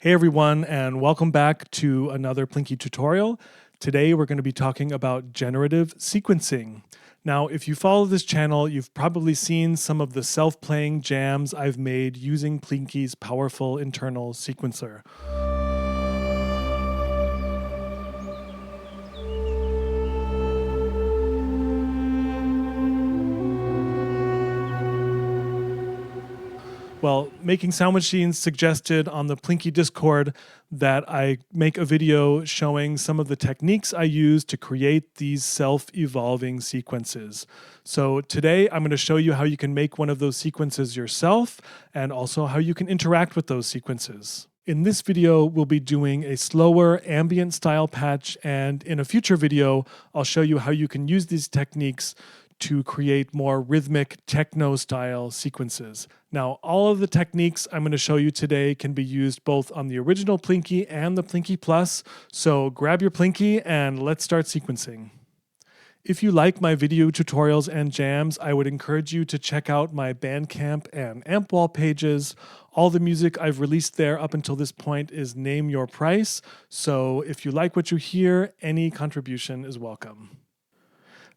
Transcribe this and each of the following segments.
Hey everyone, and welcome back to another Plinky tutorial. Today we're going to be talking about generative sequencing. Now, if you follow this channel, you've probably seen some of the self-playing jams I've made using Plinky's powerful internal sequencer. Well, Making Sound Machines suggested on the Plinky Discord that I make a video showing some of the techniques I use to create these self-evolving sequences. So today I'm going to show you how you can make one of those sequences yourself and also how you can interact with those sequences. In this video, we'll be doing a slower ambient style patch, and in a future video, I'll show you how you can use these techniques to create more rhythmic techno-style sequences. Now, all of the techniques I'm going to show you today can be used both on the original Plinky and the Plinky Plus, so grab your Plinky and let's start sequencing. If you like my video tutorials and jams, I would encourage you to check out my Bandcamp and Ampwall pages. All the music I've released there up until this point is name your price, so if you like what you hear, any contribution is welcome.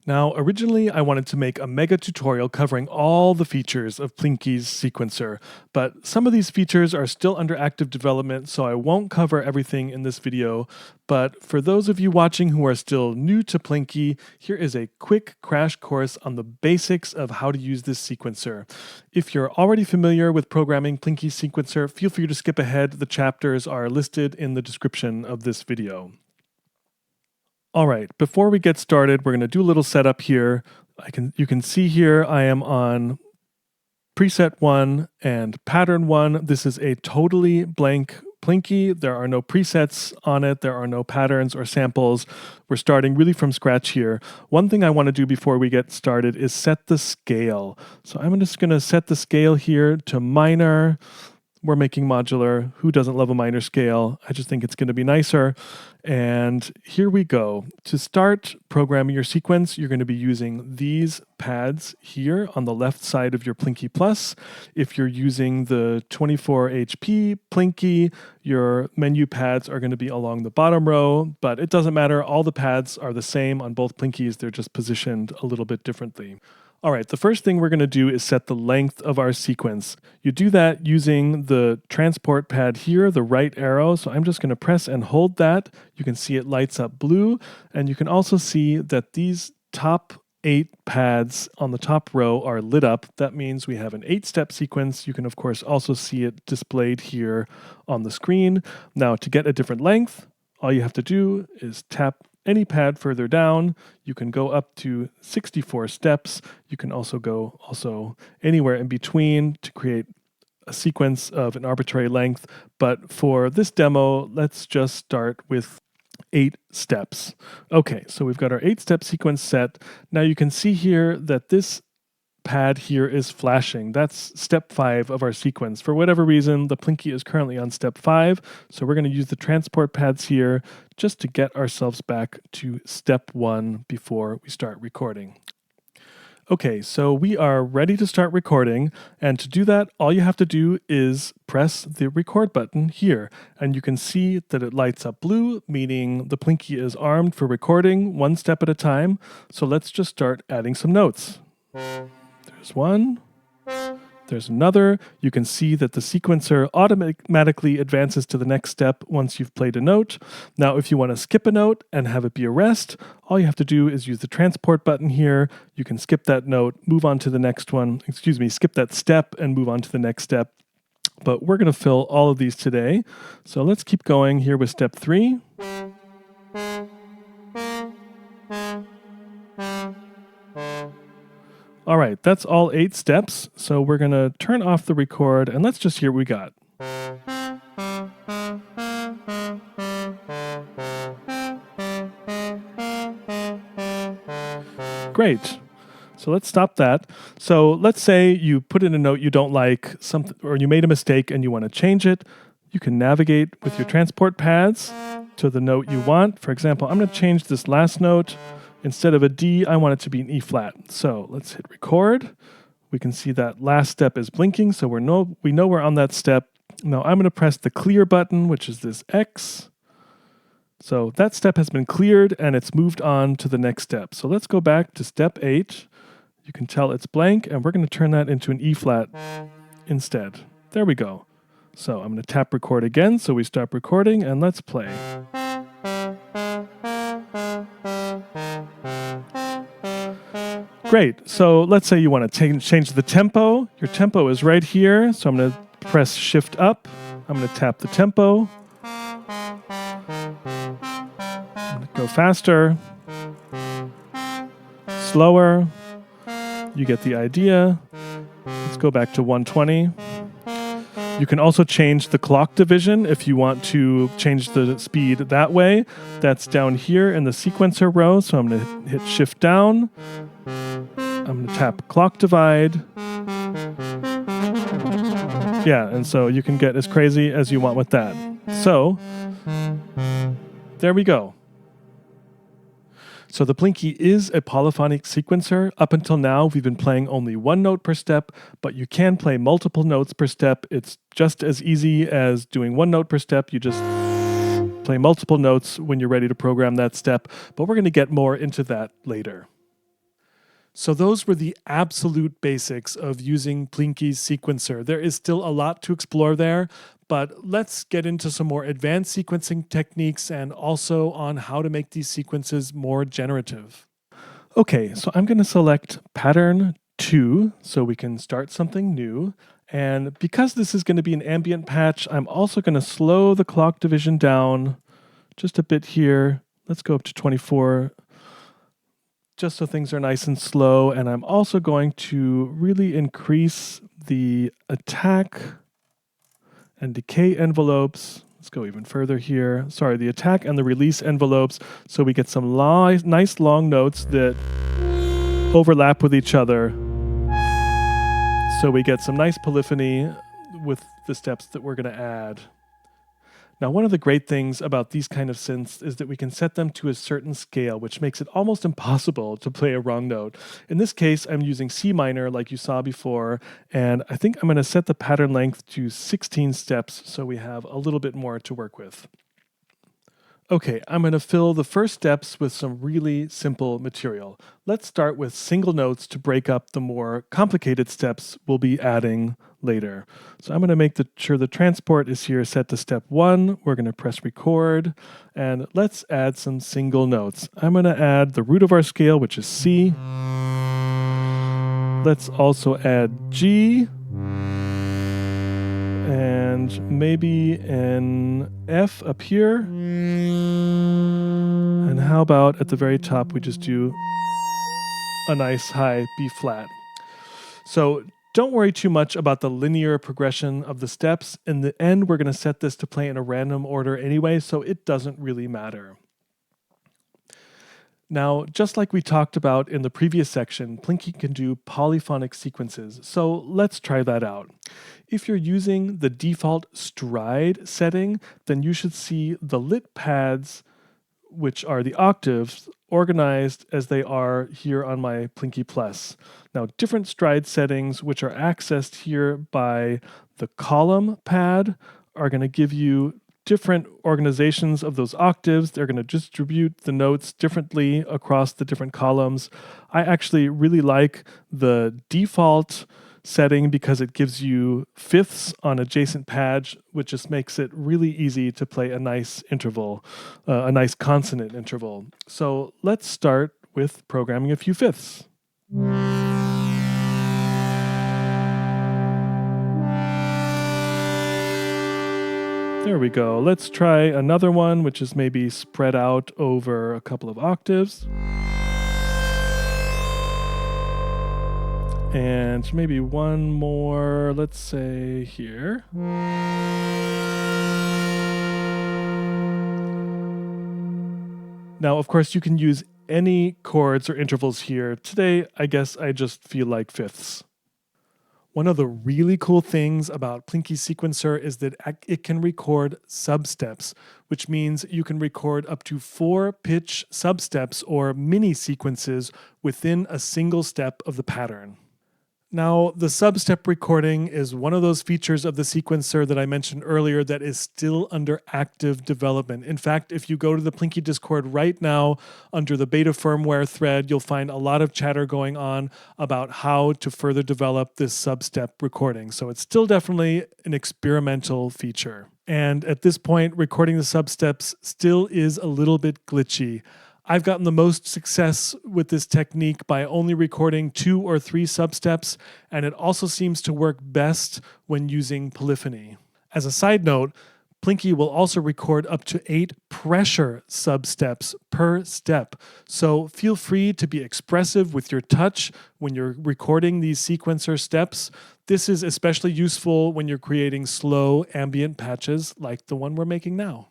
Now, originally I wanted to make a mega tutorial covering all the features of Plinky's sequencer, but some of these features are still under active development, so I won't cover everything in this video. But for those of you watching who are still new to Plinky, here is a quick crash course on the basics of how to use this sequencer. If you're already familiar with programming Plinky's sequencer, feel free to skip ahead. The chapters are listed in the description of this video. All right, before we get started, we're going to do a little setup here. You can see here I am on preset 1 and pattern 1. This is a totally blank Plinky. There are no presets on it. There are no patterns or samples. We're starting really from scratch here. One thing I want to do before we get started is set the scale. So I'm just going to set the scale here to minor. We're making modular. Who doesn't love a minor scale? I just think it's going to be nicer. And here we go. To start programming your sequence, you're going to be using these pads here on the left side of your Plinky Plus. If you're using the 24 HP Plinky, your menu pads are going to be along the bottom row, but it doesn't matter. All the pads are the same on both Plinkies. They're just positioned a little bit differently. All right, the first thing we're going to do is set the length of our sequence. You do that using the transport pad here, the right arrow. So I'm just going to press and hold that. You can see it lights up blue. And you can also see that these top 8 pads on the top row are lit up. That means we have an 8-step sequence. You can, of course, also see it displayed here on the screen. Now, to get a different length, all you have to do is tap any pad further down. You can go up to 64 steps. You can also go anywhere in between to create a sequence of an arbitrary length. But for this demo, let's just start with 8 steps. Okay, so we've got our 8-step sequence set. Now you can see here that this pad here is flashing. That's step 5 of our sequence. For whatever reason, the Plinky is currently on step 5, so we're going to use the transport pads here just to get ourselves back to step 1 before we start recording. Okay, so we are ready to start recording, and to do that, all you have to do is press the record button here, and you can see that it lights up blue, meaning the Plinky is armed for recording 1 step at a time. So let's just start adding some notes. There's one, there's another. You can see that the sequencer automatically advances to the next step once you've played a note. Now, if you want to skip a note and have it be a rest, all you have to do is use the transport button here. You can skip that note, move on to the next one, skip that step and move on to the next step. But we're going to fill all of these today. So let's keep going here with step 3. All right, that's all 8 steps. So we're going to turn off the record and let's just hear what we got. Great. So let's stop that. So let's say you put in a note you don't like, or you made a mistake and you want to change it. You can navigate with your transport pads to the note you want. For example, I'm going to change this last note. Instead of a D, I want it to be an E flat. So let's hit record. We can see that last step is blinking, so we know we're on that step. Now I'm going to press the clear button, which is this X. So that step has been cleared and it's moved on to the next step. So let's go back to step 8. You can tell it's blank, and we're going to turn that into an E flat instead. There we go. So I'm going to tap record again so we stop recording, and let's play. Great. So let's say you want to change the tempo. Your tempo is right here. So I'm going to press Shift up. I'm going to tap the tempo. Go faster. Slower. You get the idea. Let's go back to 120. You can also change the clock division if you want to change the speed that way. That's down here in the sequencer row. So I'm going to hit Shift down. I'm going to tap clock divide. Yeah, and so you can get as crazy as you want with that. So there we go. So the Plinky is a polyphonic sequencer. Up until now, we've been playing only one note per step, but you can play multiple notes per step. It's just as easy as doing one note per step. You just play multiple notes when you're ready to program that step, but we're going to get more into that later. So those were the absolute basics of using Plinky's sequencer. There is still a lot to explore there, but let's get into some more advanced sequencing techniques and also on how to make these sequences more generative. Okay, so I'm going to select pattern 2 so we can start something new. And because this is going to be an ambient patch, I'm also going to slow the clock division down just a bit here. Let's go up to 24. Just so things are nice and slow. And I'm also going to really increase the attack and decay envelopes. Let's go even further here. Sorry, the attack and the release envelopes, so we get some nice long notes that overlap with each other. So we get some nice polyphony with the steps that we're going to add. Now, one of the great things about these kind of synths is that we can set them to a certain scale, which makes it almost impossible to play a wrong note. In this case, I'm using C minor like you saw before, and I think I'm going to set the pattern length to 16 steps so we have a little bit more to work with. Okay, I'm going to fill the first steps with some really simple material. Let's start with single notes to break up the more complicated steps we'll be adding later. So I'm going to make sure the transport is here set to step 1. We're going to press record, and let's add some single notes. I'm going to add the root of our scale, which is C. Let's also add G. And maybe an F up here. And how about at the very top we just do a nice high B flat. So don't worry too much about the linear progression of the steps. In the end, we're going to set this to play in a random order anyway, so it doesn't really matter. Now, just like we talked about in the previous section, Plinky can do polyphonic sequences, so let's try that out. If you're using the default stride setting, then you should see the lit pads, which are the octaves, organized as they are here on my Plinky Plus. Now, different stride settings, which are accessed here by the column pad, are going to give you different organizations of those octaves. They're going to distribute the notes differently across the different columns. I actually really like the default setting because it gives you fifths on adjacent pads, which just makes it really easy to play a nice interval, a nice consonant interval. So let's start with programming a few fifths. There we go. Let's try another one, which is maybe spread out over a couple of octaves. And maybe one more, let's say here. Now, of course, you can use any chords or intervals here. Today, I guess I just feel like fifths. One of the really cool things about Plinky Sequencer is that it can record substeps, which means you can record up to 4 pitch substeps or mini sequences within a single step of the pattern. Now, the substep recording is one of those features of the sequencer that I mentioned earlier that is still under active development. In fact, if you go to the Plinky Discord right now, under the beta firmware thread, you'll find a lot of chatter going on about how to further develop this substep recording. So it's still definitely an experimental feature. And at this point, recording the substeps still is a little bit glitchy. I've gotten the most success with this technique by only recording 2 or 3 substeps, and it also seems to work best when using polyphony. As a side note, Plinky will also record up to 8 pressure substeps per step, so feel free to be expressive with your touch when you're recording these sequencer steps. This is especially useful when you're creating slow ambient patches like the one we're making now.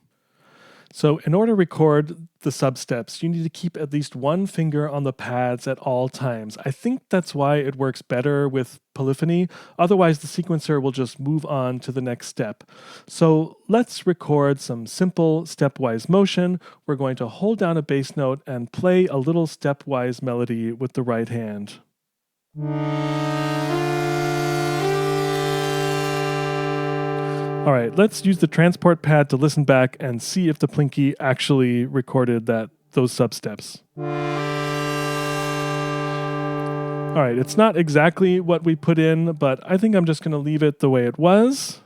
So in order to record the substeps, you need to keep at least one finger on the pads at all times. I think that's why it works better with polyphony. Otherwise, the sequencer will just move on to the next step. So let's record some simple stepwise motion. We're going to hold down a bass note and play a little stepwise melody with the right hand. All right, let's use the transport pad to listen back and see if the Plinky actually recorded those substeps. All right, it's not exactly what we put in, but I think I'm just going to leave it the way it was.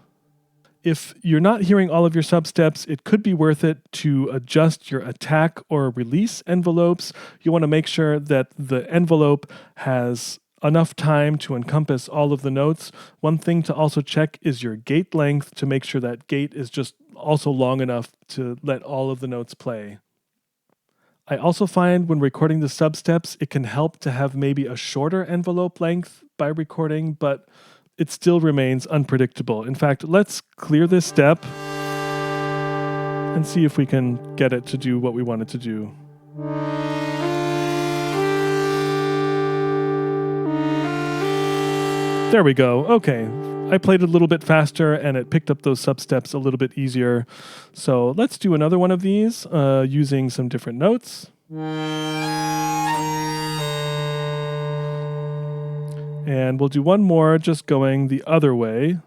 If you're not hearing all of your substeps, it could be worth it to adjust your attack or release envelopes. You want to make sure that the envelope has enough time to encompass all of the notes. One thing to also check is your gate length to make sure that gate is just also long enough to let all of the notes play. I also find when recording the substeps, it can help to have maybe a shorter envelope length by recording, but it still remains unpredictable. In fact, let's clear this step and see if we can get it to do what we want it to do. There we go. Okay. I played a little bit faster and it picked up those substeps a little bit easier. So let's do another one of these using some different notes. And we'll do one more just going the other way.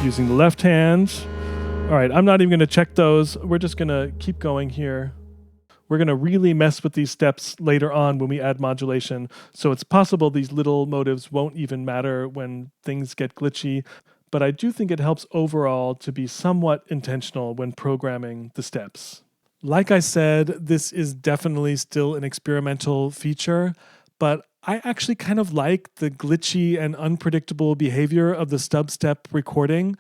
Using the left hand. All right, I'm not even going to check those. We're just going to keep going here. We're going to really mess with these steps later on when we add modulation. So it's possible these little motives won't even matter when things get glitchy. But I do think it helps overall to be somewhat intentional when programming the steps. Like I said, this is definitely still an experimental feature, but I actually kind of like the glitchy and unpredictable behavior of the stub-step recording.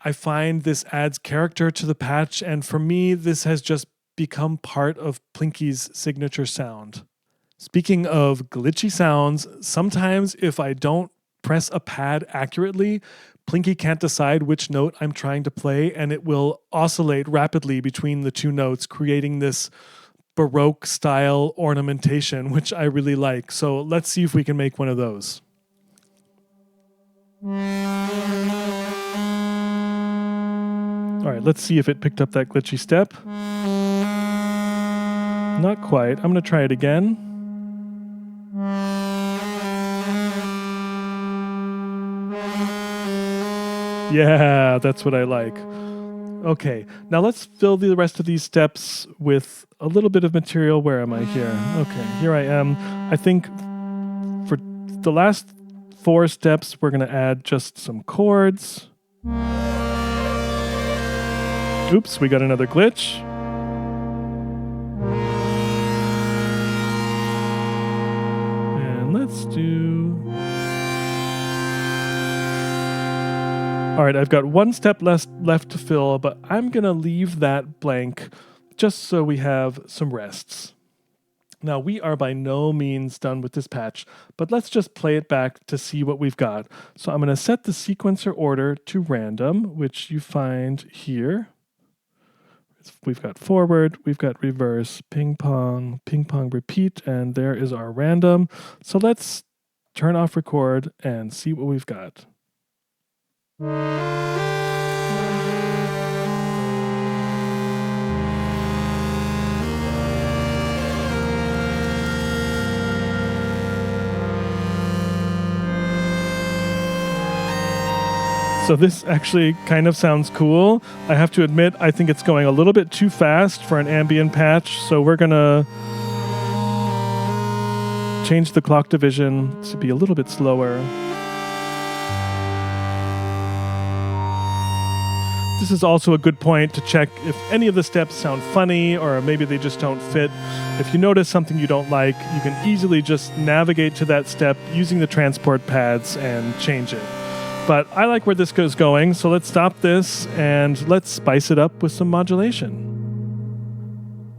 I find this adds character to the patch, and for me, this has just become part of Plinky's signature sound. Speaking of glitchy sounds, sometimes if I don't press a pad accurately, Plinky can't decide which note I'm trying to play, and it will oscillate rapidly between the two notes, creating this Baroque style ornamentation, which I really like. So let's see if we can make one of those. All right, let's see if it picked up that glitchy step. Not quite. I'm going to try it again. Yeah, that's what I like. Okay, now let's fill the rest of these steps with a little bit of material. Where am I here? Okay, here I am. I think for the last 4 steps, we're going to add just some chords. Oops, we got another glitch. And let's do... All right, I've got 1 step left to fill, but I'm going to leave that blank just so we have some rests. Now, we are by no means done with this patch, but let's just play it back to see what we've got. So I'm going to set the sequencer order to random, which you find here. We've got forward, we've got reverse, ping pong, repeat, and there is our random. So let's turn off record and see what we've got. So this actually kind of sounds cool. I have to admit, I think it's going a little bit too fast for an ambient patch, so we're gonna change the clock division to be a little bit slower. This is also a good point to check if any of the steps sound funny or maybe they just don't fit. If you notice something you don't like, you can easily just navigate to that step using the transport pads and change it. But I like where this is going, so let's stop this and let's spice it up with some modulation.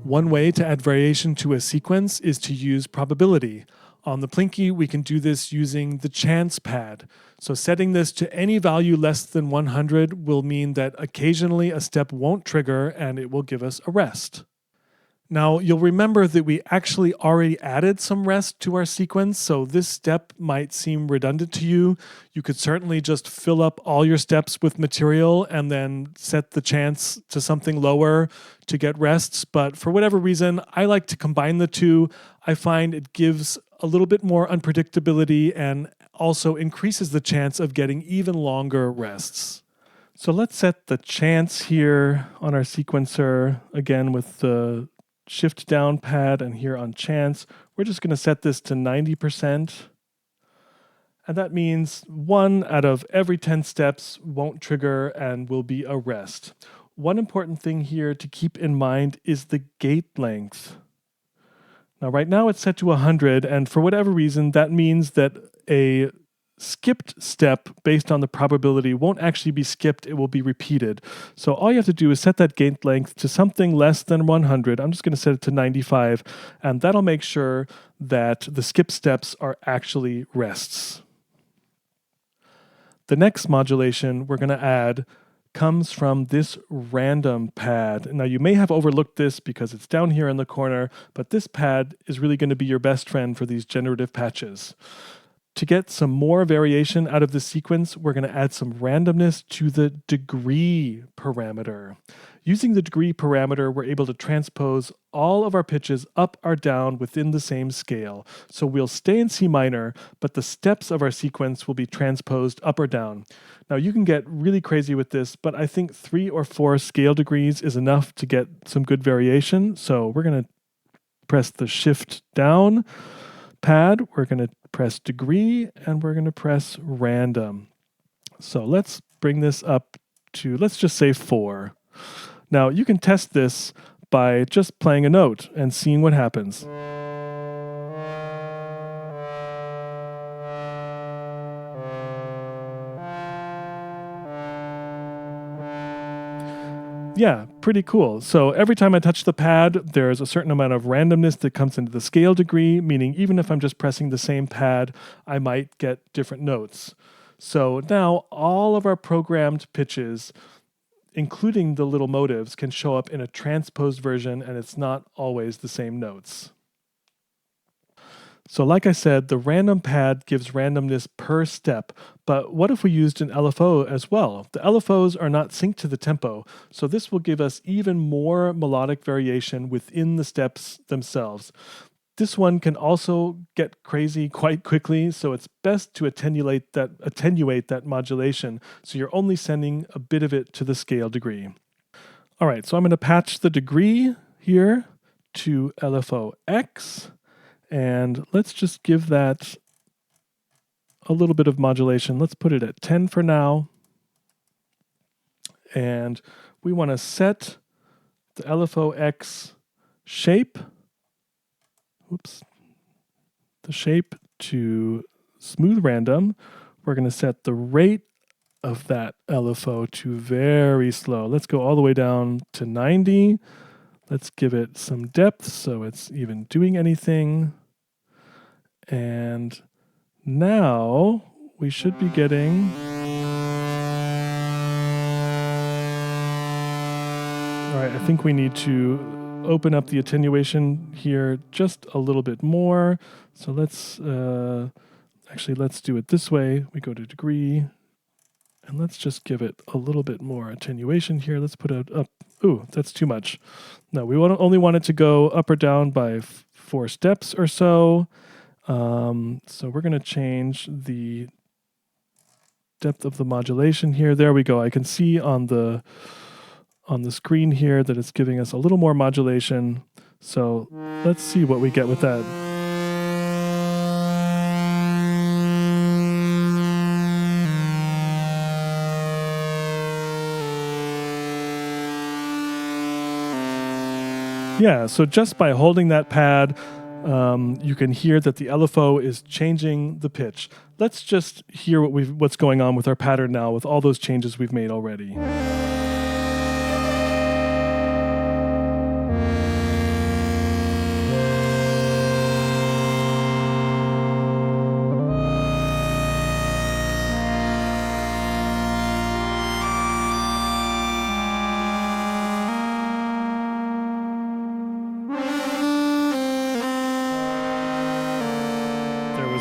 One way to add variation to a sequence is to use probability. On the Plinky, we can do this using the chance pad. So setting this to any value less than 100 will mean that occasionally a step won't trigger and it will give us a rest. Now, you'll remember that we actually already added some rest to our sequence, so this step might seem redundant to you. You could certainly just fill up all your steps with material and then set the chance to something lower to get rests, but for whatever reason, I like to combine the two. I find it gives a little bit more unpredictability and also increases the chance of getting even longer rests. So let's set the chance here on our sequencer, again with the shift down pad, and here on chance, we're just going to set this to 90%. And that means 1 out of every 10 steps won't trigger and will be a rest. One important thing here to keep in mind is the gate length. Now right now it's set to 100, and for whatever reason that means that a skipped step based on the probability won't actually be skipped, it will be repeated. So all you have to do is set that gate length to something less than 100. I'm just going to set it to 95, and that'll make sure that the skip steps are actually rests. The next modulation we're going to add comes from this random pad. Now you may have overlooked this because it's down here in the corner, but this pad is really going to be your best friend for these generative patches. To get some more variation out of the sequence, we're going to add some randomness to the degree parameter. Using the degree parameter, we're able to transpose all of our pitches up or down within the same scale. So we'll stay in C minor, but the steps of our sequence will be transposed up or down. Now you can get really crazy with this, but I think 3 or 4 scale degrees is enough to get some good variation. So we're going to press the shift down pad, we're going to press degree, and we're going to press random. So let's bring this up to, let's just say 4. Now you can test this by just playing a note and seeing what happens. Yeah, pretty cool. So every time I touch the pad, there's a certain amount of randomness that comes into the scale degree, meaning even if I'm just pressing the same pad, I might get different notes. So now all of our programmed pitches, including the little motives, can show up in a transposed version, and it's not always the same notes. So like I said, the random pad gives randomness per step, but what if we used an LFO as well? The LFOs are not synced to the tempo, so this will give us even more melodic variation within the steps themselves. This one can also get crazy quite quickly, so it's best to attenuate that modulation, so you're only sending a bit of it to the scale degree. All right, so I'm going to patch the degree here to LFO X. And let's just give that a little bit of modulation. Let's put it at 10 for now. And we want to set the LFO-X shape, the shape to smooth random. We're going to set the rate of that LFO to very slow. Let's go all the way down to 90. Let's give it some depth so it's even doing anything. And now we should be getting... All right, I think we need to open up the attenuation here just a little bit more. So let's let's do it this way. We go to degree, and let's just give it a little bit more attenuation here. Let's put it up. Ooh, that's too much. No, we only want it to go up or down by 4 steps or so. So we're going to change the depth of the modulation here. There we go. I can see on the screen here that it's giving us a little more modulation. So let's see what we get with that. Yeah, so just by holding that pad, you can hear that the LFO is changing the pitch. Let's just hear what's going on with our pattern now with all those changes we've made already.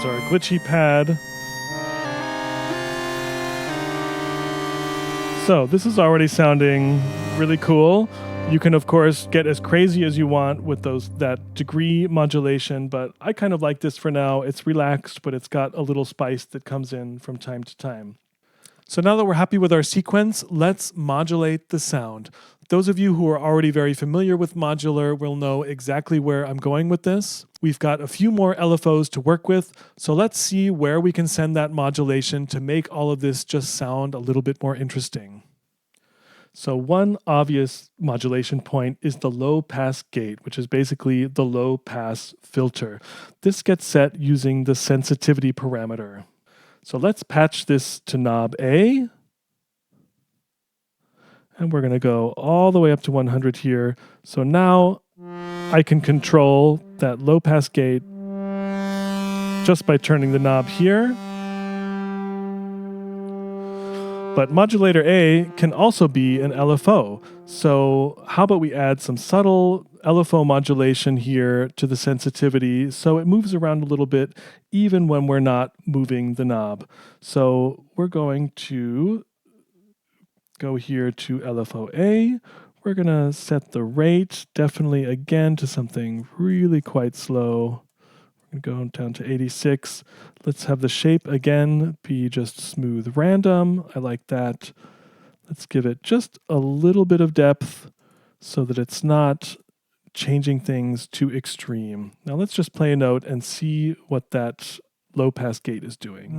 Our glitchy pad. So this is already sounding really cool. You can of course get as crazy as you want with that degree modulation, but I kind of like this for now. It's relaxed, but it's got a little spice that comes in from time to time. So now that we're happy with our sequence, let's modulate the sound. Those of you who are already very familiar with modular will know exactly where I'm going with this. We've got a few more LFOs to work with, so let's see where we can send that modulation to make all of this just sound a little bit more interesting. So one obvious modulation point is the low pass gate, which is basically the low pass filter. This gets set using the sensitivity parameter. So let's patch this to knob A. And we're going to go all the way up to 100 here. So now I can control that low pass gate just by turning the knob here. But modulator A can also be an LFO. So how about we add some subtle LFO modulation here to the sensitivity so it moves around a little bit even when we're not moving the knob. So we're going to go here to LFO A. We're going to set the rate definitely again to something really quite slow. We're going to go down to 86. Let's have the shape again be just smooth random. I like that. Let's give it just a little bit of depth so that it's not changing things too extreme. Now let's just play a note and see what that low pass gate is doing.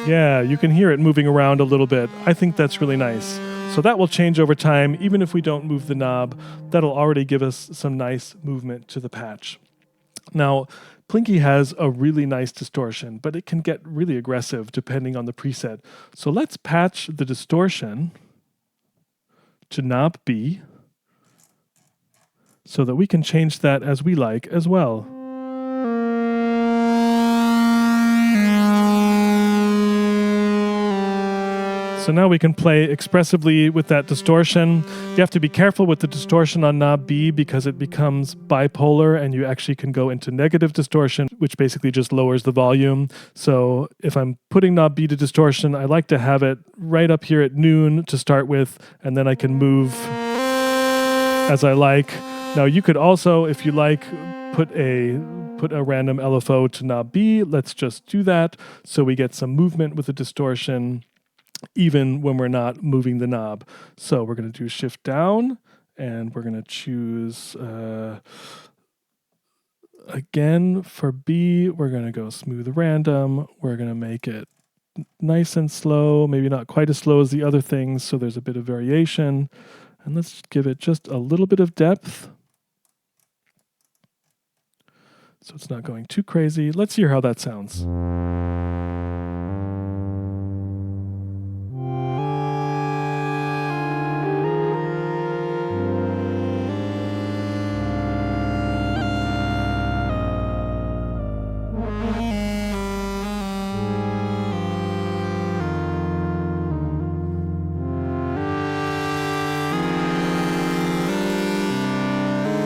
Yeah, you can hear it moving around a little bit. I think that's really nice. So that will change over time. Even if we don't move the knob, that'll already give us some nice movement to the patch. Now, Plinky has a really nice distortion, but it can get really aggressive depending on the preset. So let's patch the distortion to knob B so that we can change that as we like as well. So now we can play expressively with that distortion. You have to be careful with the distortion on knob B because it becomes bipolar and you actually can go into negative distortion, which basically just lowers the volume. So if I'm putting knob B to distortion, I like to have it right up here at noon to start with, and then I can move as I like. Now you could also, if you like, put a random LFO to knob B. Let's just do that so we get some movement with the distortion even when we're not moving the knob. So we're going to do shift down and we're going to choose again for B, we're going to go smooth random. We're going to make it nice and slow, maybe not quite as slow as the other things, so there's a bit of variation. And let's give it just a little bit of depth so it's not going too crazy. Let's hear how that sounds.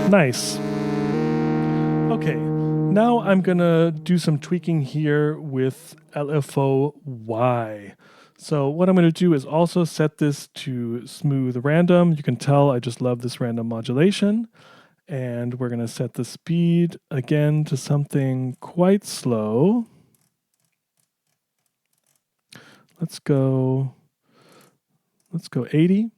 Nice. Okay, now I'm gonna do some tweaking here with LFO Y. So what I'm going to do is also set this to smooth random. You can tell I just love this random modulation. And we're going to set the speed again to something quite slow. Let's go 80.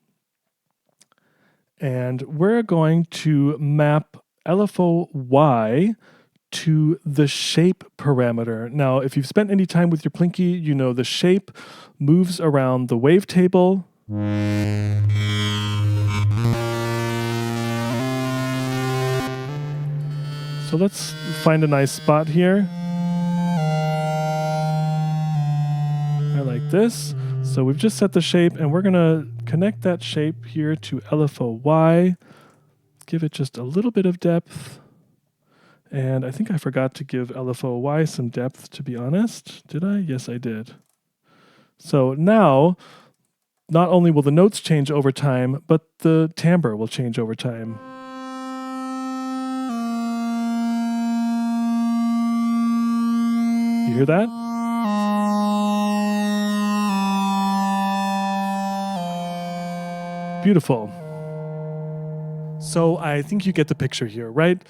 And we're going to map LFO Y to the shape parameter. Now, if you've spent any time with your Plinky, you know the shape moves around the wavetable. So let's find a nice spot here. I like this. So we've just set the shape, and we're going to connect that shape here to LFO Y. Give it just a little bit of depth. And I think I forgot to give LFO Y some depth, to be honest. Did I? Yes, I did. So now, not only will the notes change over time, but the timbre will change over time. You hear that? Beautiful. So I think you get the picture here, right?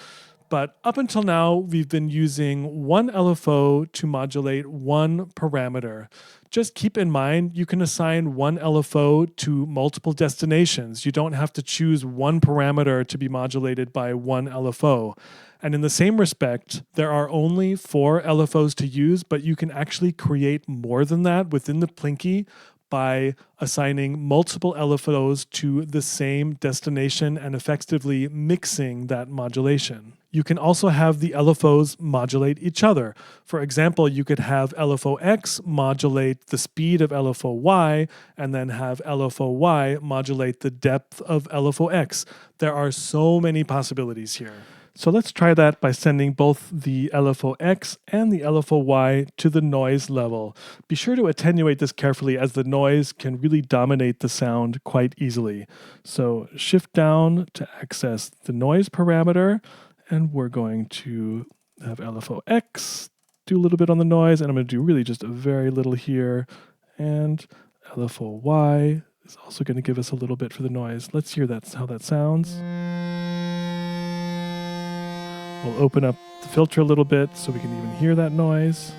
But up until now, we've been using one LFO to modulate one parameter. Just keep in mind, you can assign one LFO to multiple destinations. You don't have to choose one parameter to be modulated by one LFO. And in the same respect, there are only 4 LFOs to use, but you can actually create more than that within the Plinky by assigning multiple LFOs to the same destination and effectively mixing that modulation. You can also have the LFOs modulate each other. For example, you could have LFO X modulate the speed of LFO Y, and then have LFO Y modulate the depth of LFO X. There are so many possibilities here. So let's try that by sending both the LFO X and the LFO Y to the noise level. Be sure to attenuate this carefully, as the noise can really dominate the sound quite easily. So shift down to access the noise parameter, and we're going to have LFO X do a little bit on the noise, and I'm going to do really just a very little here, and LFO Y is also going to give us a little bit for the noise. Let's hear how that sounds. We'll open up the filter a little bit so we can even hear that noise.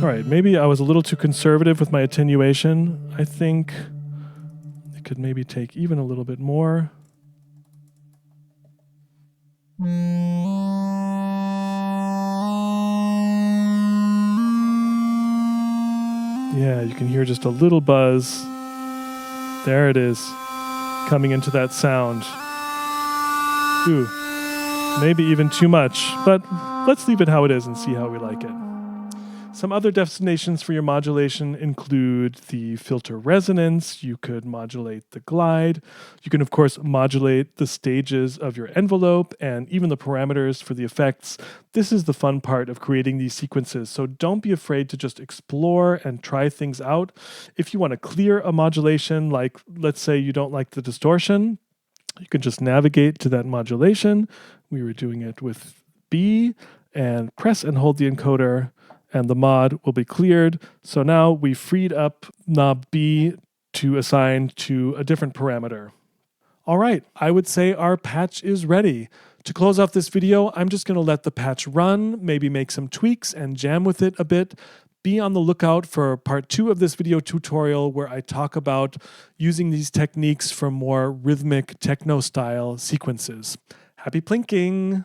All right, maybe I was a little too conservative with my attenuation. I think it could maybe take even a little bit more. Yeah, you can hear just a little buzz. There it is, coming into that sound. Ooh, maybe even too much, but let's leave it how it is and see how we like it. Some other destinations for your modulation include the filter resonance. You could modulate the glide. You can, of course, modulate the stages of your envelope and even the parameters for the effects. This is the fun part of creating these sequences, so don't be afraid to just explore and try things out. If you want to clear a modulation, like let's say you don't like the distortion, you can just navigate to that modulation. We were doing it with B, and press and hold the encoder, and the mod will be cleared. So now we freed up knob B to assign to a different parameter. All right, I would say our patch is ready. To close off this video, I'm just going to let the patch run, maybe make some tweaks and jam with it a bit. Be on the lookout for part 2 of this video tutorial, where I talk about using these techniques for more rhythmic techno-style sequences. Happy plinking!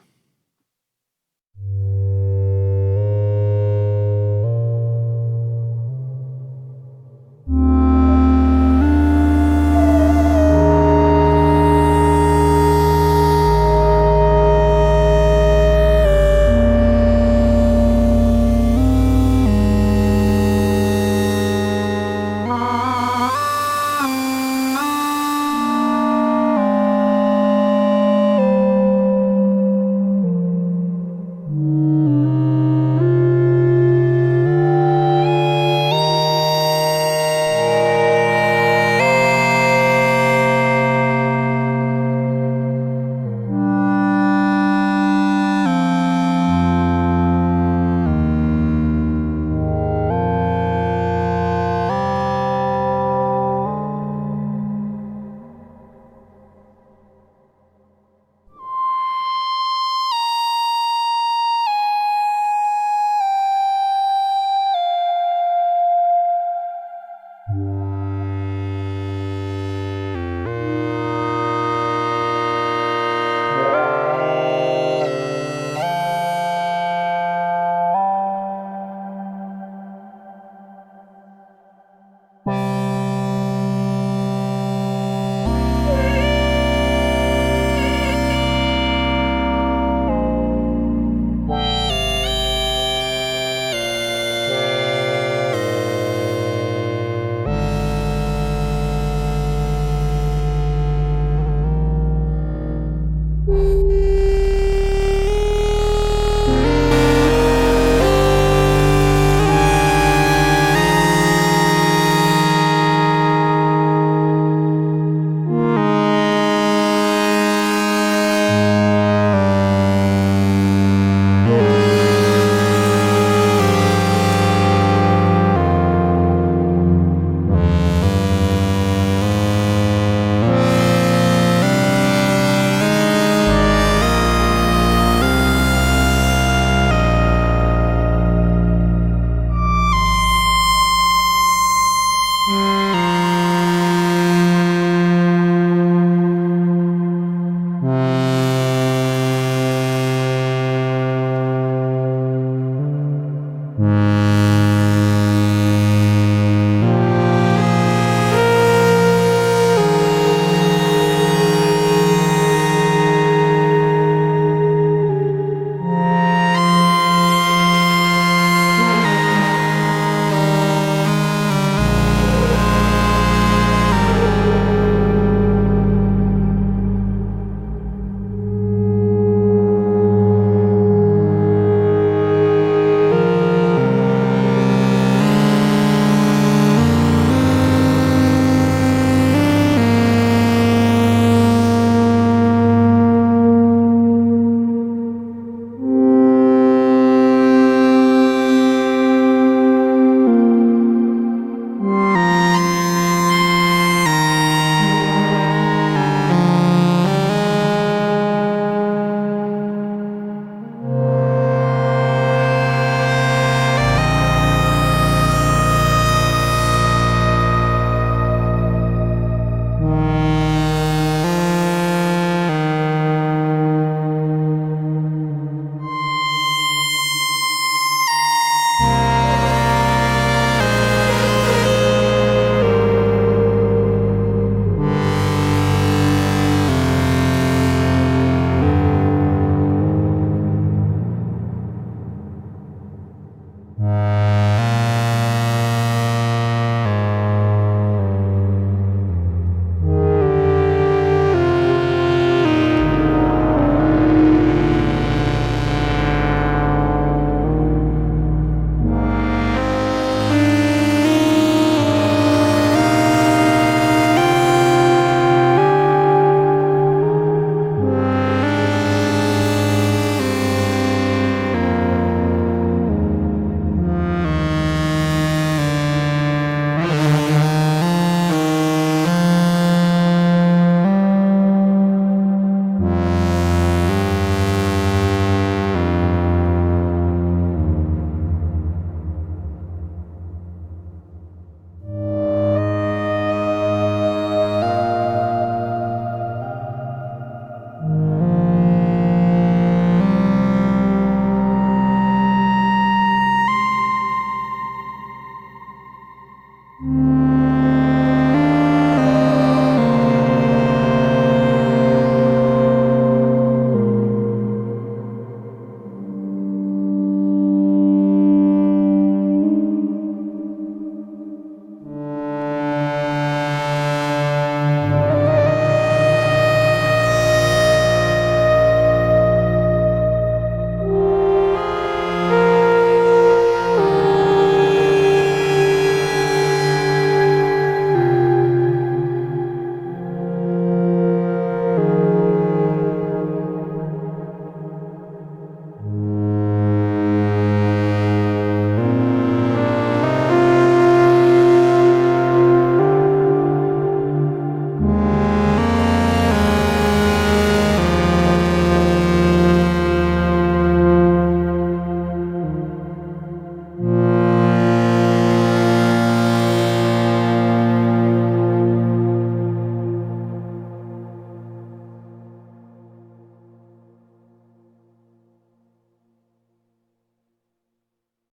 you.